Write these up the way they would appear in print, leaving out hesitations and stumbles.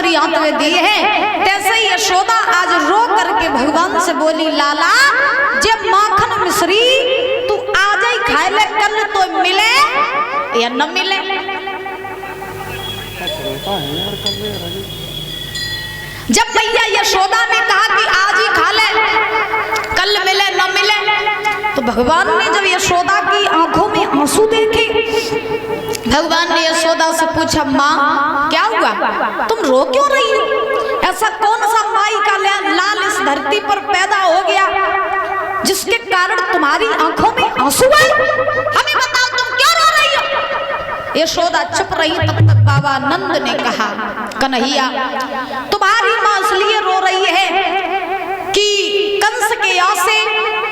मिश्री हाथ में दी है। तैसे ही यशोदा आज रो करके भगवान से बोली, लाला जब माखन मिश्री तू आज ही खाए ले, कल तो मिले या न मिले। जब मैया यशोदा ने कहा कि आज ही खा ले, कल मिले न मिले, तो भगवान ने जब यशोदा की आंखों में आंसू देखे, भगवान ने यशोदा से पूछा, माँ क्या हुआ, तुम रो क्यों रही हो? ऐसा कौन सा माई का लाल इस धरती पर पैदा हो गया जिसके कारण तुम्हारी आंखों में आंसू आए? हमें बताओ तुम क्यों रो रही हो? यशोदा चुप रही। तब तक बाबा नंद ने कहा, कन्हैया तुम्हारी माँ इसलिए रो रही है कि कंस के यहाँ से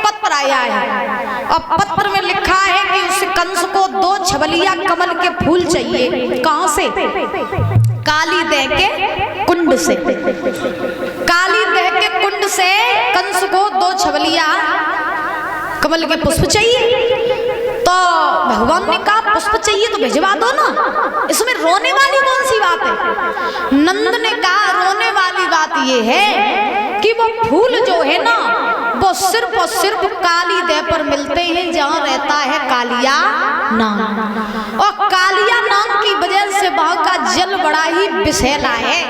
पत्र आया है और पत्र में लिखा है कि उस कंस को 2 छबलिया कमल के फूल चाहिए। कहां से? काली देह के कुंड से। काली देह के कुंड से कंस को 2 छबलिया कमल के पुष्प चाहिए। तो भगवान ने कहा पुष्प चाहिए तो भिजवा दो ना, इसमें रोने वाली कौन सी बात है? नंद ने कहा रोने वाली बात ये है कि वो फूल जो है ना वो सिर्फ और सिर्फ काली देह पर मिलते हैं जहाँ रहता है कालिया नाग, और कालिया नाग की वजह से वहां का जल बड़ा ही विषैला है।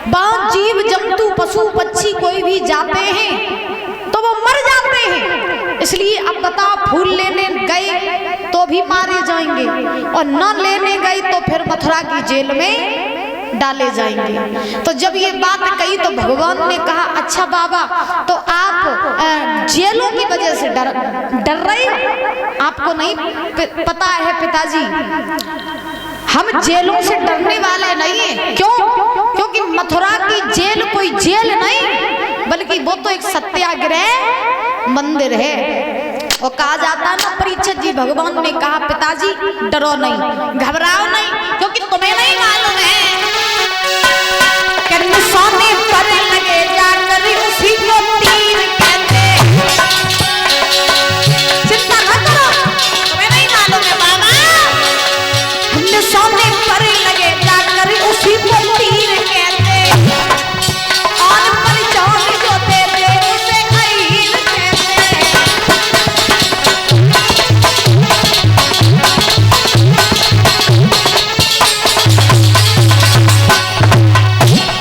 वहां जीव जंतु पशु पक्षी कोई भी जाते हैं तो वो मर जाते हैं। इसलिए अब बताओ फूल लेने गए तो भी मारे जाएंगे और न लेने गए तो फिर मथुरा की जेल में डाले जाएंगे। तो जब ये बात कही तो भगवान ने कहा, अच्छा बाबा तो आप जेलों की वजह से डर रहे हो? आपको नहीं पता है पिताजी, हम जेलों से डरने वाले नहीं हैं। क्यों? क्योंकि मथुरा की जेल कोई जेल नहीं बल्कि वो तो एक सत्याग्रह मंदिर है। और कहा जाता है ना, परीक्षित जी भगवान ने कहा पिताजी डरो नहीं, घबराओ नहीं, क्योंकि तुम्हें नहीं मालूम है कि सोने पर लगे जाकर उसी को तीर कहते। चिंता न करो, तुम्हें नहीं मालूम है बाबा, हमने सोने पर लगे जाकर उसी को तीर कहते, और पर जान जो देते उसे खैर कहते।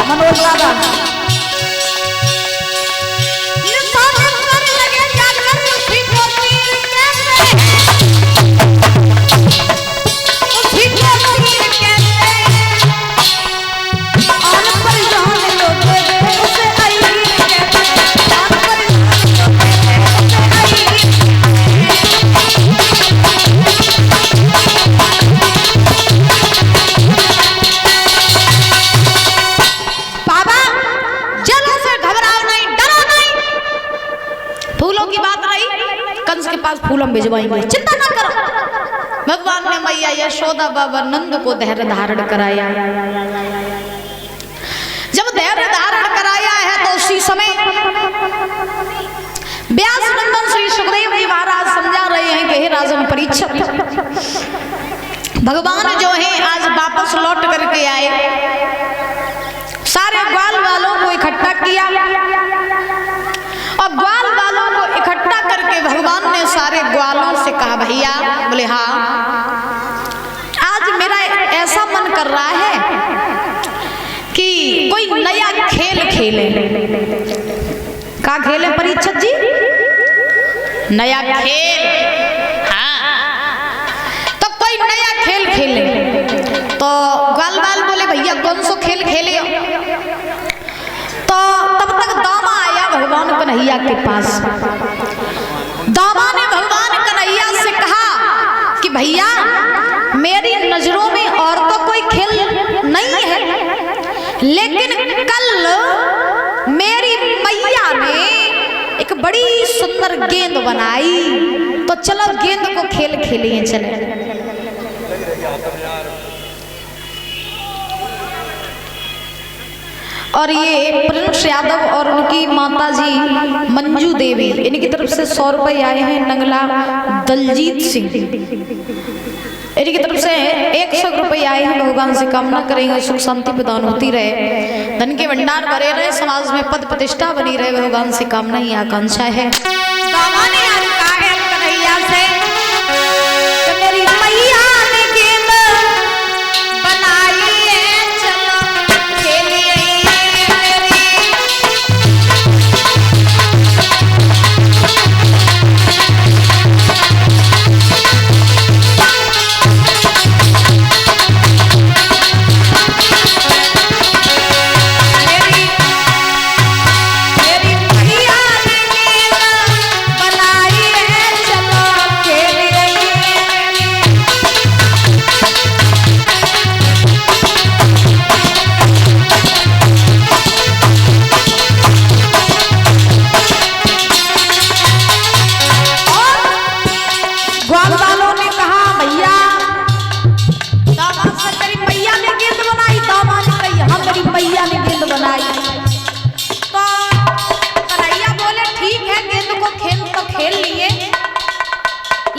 मनोज बाबा फूल हम भिजवाएंगे, चिंता ना करो। भगवान ने मैया यशोदा बाबा नंद को धैर्य धारण कराया। जब धैर्य धारण कराया है तो उसी समय व्यास नंदन श्री सुखदेव जी महाराज समझा रहे हैं कि हे राजन परीक्षित, भगवान जो है आज वापस लौट करके आए, सारे ग्वाल वालों को इकट्ठा किया और ग्वाल वालों को इकट्ठा करके भगवान ने सारे ग्वालों से कहा, भैया, बोले हाँ, आज मेरा ऐसा मन कर रहा है कि कोई नया खेल खेले। क्या खेले परीक्षित जी? नया खेल। हाँ, तो कोई नया खेल खेले। तो ग्वाल वाल बोले भैया कौन सो खेल खेले? तो तब तक दामा आया भगवान कन्हैया के पास। दामा ने भगवान कन्हैया से कहा कि भैया मेरी नजरों में और तो कोई खेल नहीं है, लेकिन कल मेरी मैया ने एक बड़ी सुंदर गेंद बनाई, तो चलो गेंद को खेल खेलिए चले। और ये प्रिंस यादव और उनकी माताजी मंजू देवी, इनकी तरफ से 100 रुपए आए हैं। नंगला दलजीत सिंह इनकी तरफ से 100 रुपये आए हैं। भगवान से कामना करेंगे सुख शांति प्रदान होती रहे, धन के भंडार भरे रहे, समाज में पद प्रतिष्ठा बनी रहे। भगवान से कामना ही आकांक्षा है। दामा ने आज कहा है कन्हैया से कि मेरी मैया ने गेंद बनाई है, चलो खेलिए मेरी।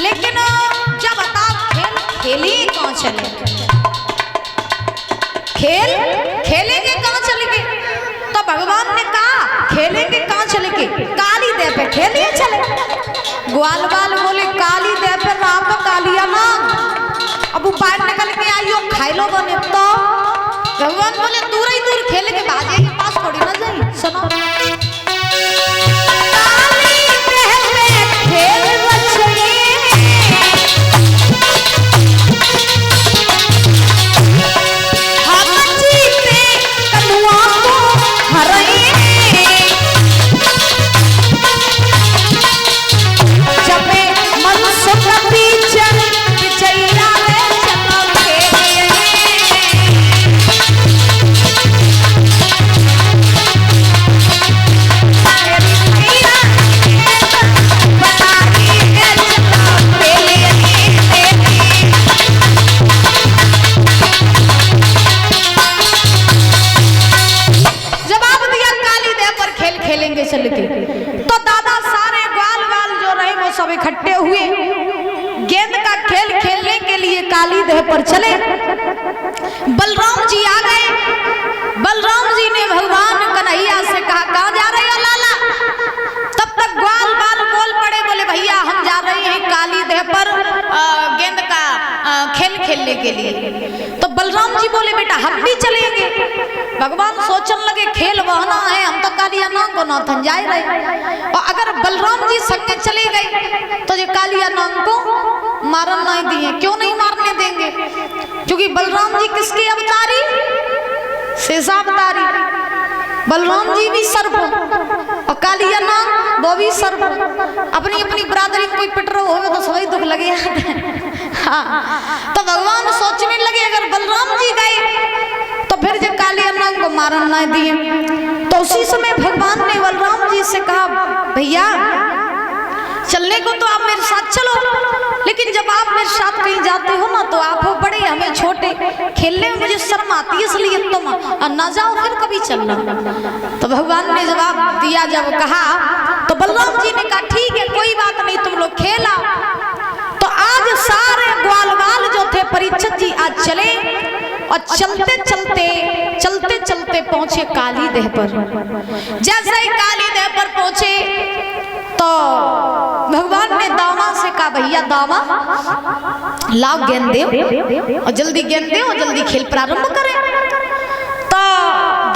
लेकिन जब बताओ खेल खेलेंगे कहाँ चले, खेलेंगे कहाँ चलेंगे? तो भगवान ने कहा खेलेंगे कहाँ चलेंगे? काली दे पे खेलिए चले। ग्वाल बाल बोले काली दे पे रात कालिया ना, अब ऊपर निकल के आइयो खाई लो बने। तो भगवान बोले दूर ही दूर खेलेंगे, बाजे के पास थोड़ी ना जाए। सुनो तो दादा सारे ग्वाल वाल जो रहे वो सब इकट्ठे हुए, गेंद का खेल खेलने के लिए काली देह पर चले। बलराम जी आ गए। बलराम जी ने भगवान कन्हैया से कहा कहाँ जा रहे हो लाला? तब तक ग्वाल बाल बोल पड़े, बोले भैया हम जा रहे हैं काली देह पर गेंद का खेल खेलने के लिए। तो बलराम जी बोले बेटा हम भी चलेंगे। भगवान सोचने लगे खेल बहना है, हम तो कालिया नाम को नाथन जाए रहे, और अगर बलराम जी संगे चले गए तो ये कालिया नाम को मारन नहीं दिए। क्यों नहीं मारने देंगे? क्योंकि बलराम जी किसके अवतारी? शेषावतारी। बलराम जी भी सर्प और कालिया नाम वो भी सर्प। अपनी अपनी बरादरी में कोई पिटरो हो तो सभी दुख लगे। हाँ, तो भगवान सोचने लगे अगर बलराम जी गए तो फिर जो कालिया नाम को मारन नहीं दिए। तो उसी समय भगवान ने बलराम जी से कहा भैया चलने को तो आप मेरे साथ चलो, लेकिन जब आप मेरे साथ कहीं जाते हो ना तो आप हो बड़े हमें छोटे, खेलने में मुझे शर्म आती है, इसलिए तुम ना जाओ फिर कभी चलना। तो भगवान ने जवाब दिया, जब कहा तो बलराम जी ने कहा ठीक है कोई बात नहीं तुम लोग खेला। तो आज सारे ग्वाल बाल जो थे परीक्षित जी आज चले और चलते चलते पहुंचे काली देह पर। जैसे ही काली देह पर पहुंचे तो भगवान ने दामा से कहा भैया दामा लाओ गेंद दे और जल्दी गेंद दे और जल्दी खेल प्रारंभ करें। तो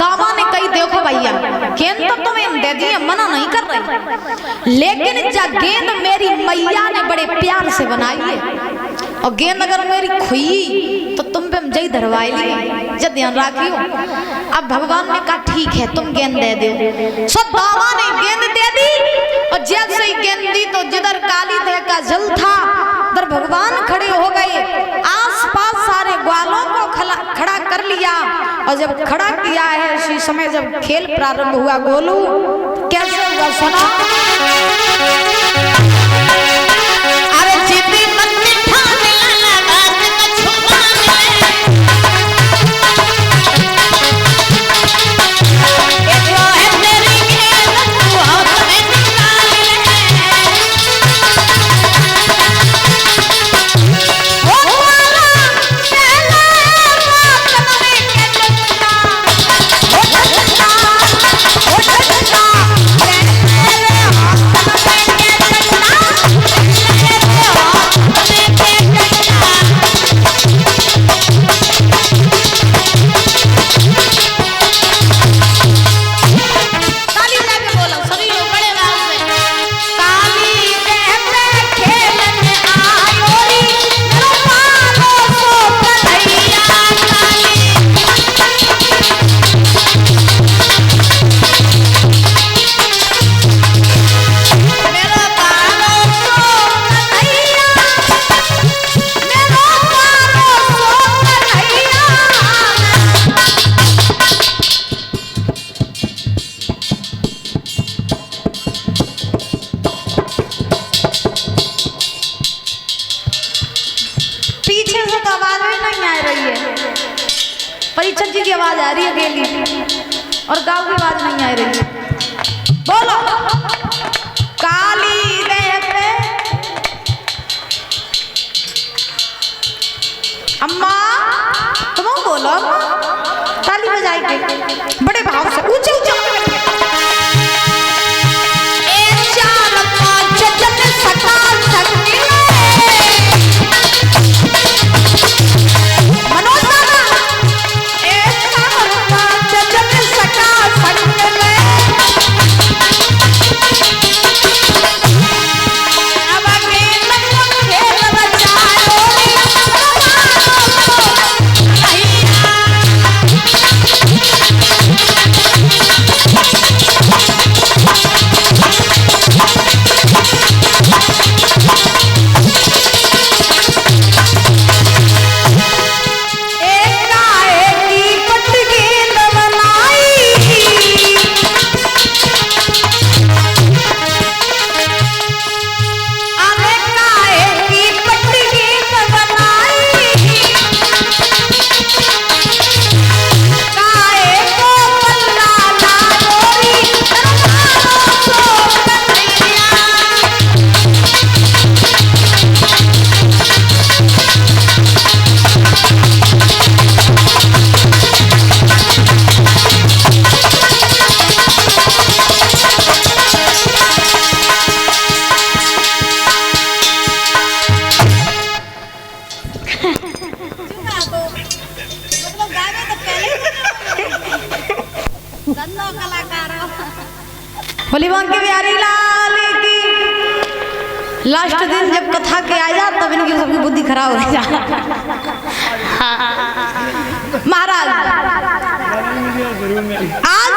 दामा ने कही देखो भैया गेंद तो तुम्हें दे दी, मना नहीं कर रही, लेकिन जब गेंद मेरी मैया ने बड़े प्यार से बनाई है और गेंद अगर मेरी खुई तो तुम पे हम जय धरवाई ली, जब ध्यान रखियो। अब भगवान ने कहा ठीक है तुम गेंद दे दो। सो दामा ने गेंद दे दी और जैसे ही गेंद दी तो जिधर काली देह का जल था उधर भगवान खड़े हो गए। आसपास सारे ग्वालों को खड़ा कर लिया और जब खड़ा किया है उसी समय जब खेल प्रारंभ हुआ। गोलू कैसे हुआ सुना? अरे जिद्दी मन मिठा मिला बात को छुपा ले परीक्षक जी की आवाज आ रही है अकेली और गाँव की आवाज नहीं आ रही। बोलो काली देते अम्मा, तुम बोलो ताली बजाई के बड़े भाव से ऊंचे ऊंचे बोली बांके बिहारी लाल की। लास्ट दिन जब कथा के आया तब इनकी सबकी बुद्धि खराब हो जा। महाराज आज